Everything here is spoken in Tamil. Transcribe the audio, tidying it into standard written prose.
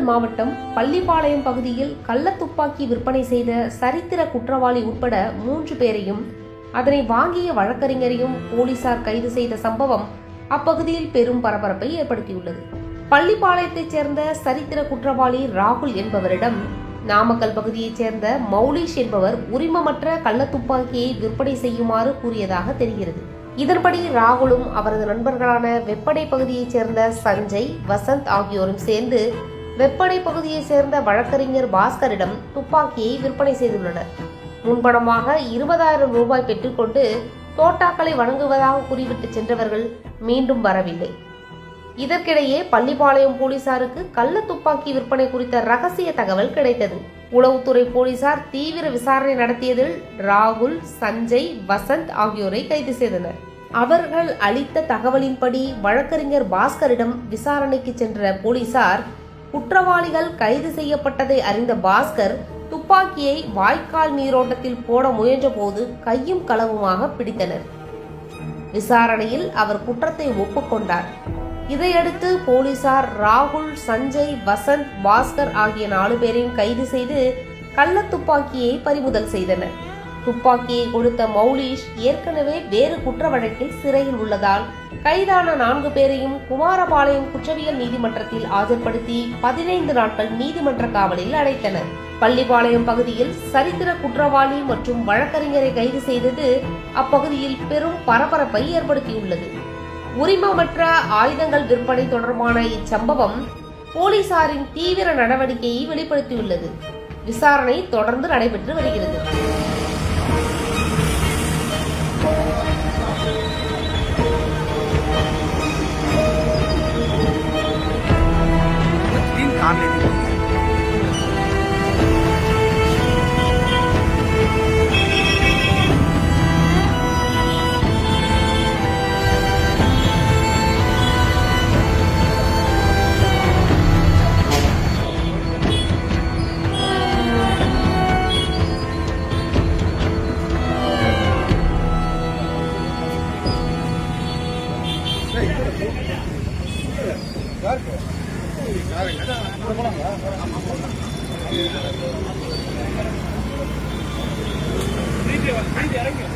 திண்டுக்கல் மாவட்டம் பள்ளிப்பாளையம் பகுதியில் கள்ளத்துப்பாக்கி விற்பனை செய்த சரித்திர குற்றவாளி உட்பட 3 பேரையும் அதனை வாங்கிய வழக்கறிஞரையும் போலீசார் கைது செய்த சம்பவம் அப்பகுதியில் பெரும் பரபரப்பை ஏற்படுத்தியுள்ளது. பள்ளிப்பாளையத்தைச் சேர்ந்த சரித்திர குற்றவாளி ராகுல் என்பவரிடம் நாமக்கல் பகுதியைச் சேர்ந்த மௌலிஷ் என்பவர் உரிமமற்ற கள்ளத்துப்பாக்கியை விற்பனை செய்யுமாறு கூறியதாக தெரிகிறது. இதன்படி ராகுலும் அவரது நண்பர்களான வெப்படை பகுதியைச் சேர்ந்த சஞ்சய், வசந்த் ஆகியோரும் சேர்ந்து வெப்படை பகுதியைச் சேர்ந்த வழக்கறிஞர் பாஸ்கரிடம் துப்பாக்கியை விற்பனை செய்துள்ளனர். முன்பணமாக 20,000 ரூபாய் பெற்றுக்கொண்டு தோட்டாக்களை வழங்குவதாக கூறிவிட்டு சென்றவர்கள் மீண்டும் வரவில்லை. இதற்கிடையே பள்ளிப்பாளையம் போலீசாருக்கு கள்ள துப்பாக்கி விற்பனை குறித்த ரகசிய தகவல் கிடைத்தது. உளவுத்துறை போலீசார் தீவிர விசாரணை நடத்தியதில் ராகுல், சஞ்சய், வசந்த் ஆகியோரை கைது செய்தனர். அவர்கள் அளித்த தகவலின்படி வழக்கறிஞர் பாஸ்கரிடம் விசாரணைக்கு சென்ற போலீசார் குற்றவாளிகள் கைது செய்யப்பட்டதை அறிந்த பாஸ்கர் துப்பாக்கியை வாய்க்கால் நீரோட்டத்தில் போட முயன்ற போது கையும் களவுமாக பிடித்தனர். விசாரணையில் அவர் குற்றத்தை ஒப்புக்கொண்டார். இதையடுத்து போலீசார் ராகுல், சஞ்சய், வசந்த், பாஸ்கர் ஆகிய 4 பேரையும் கைது செய்து கள்ள துப்பாக்கியை பறிமுதல் செய்தனர். துப்பாக்கியை கொடுத்த மௌலிஷ் ஏற்கனவே வேறு குற்ற வழக்கில் சிறையில் உள்ளதால் கைதான 4 பேரையும் குமாரபாளையம் குற்றவியல் நீதிமன்றத்தில் ஆஜர்படுத்தி 15 நாட்கள் நீதிமன்ற காவலில் அடைத்தனர். பள்ளிப்பாளையம் பகுதியில் சரித்திர குற்றவாளி மற்றும் வழக்கறிஞரை கைது செய்தது அப்பகுதியில் பெரும் பரபரப்பை ஏற்படுத்தியுள்ளது. உரிமமற்ற ஆயுதங்கள் விற்பனை தொடர்பான இச்சம்பவம் போலீசாரின் தீவிர நடவடிக்கையை வெளிப்படுத்தியுள்ளது. விசாரணை தொடர்ந்து நடைபெற்று வருகிறது. இறங்க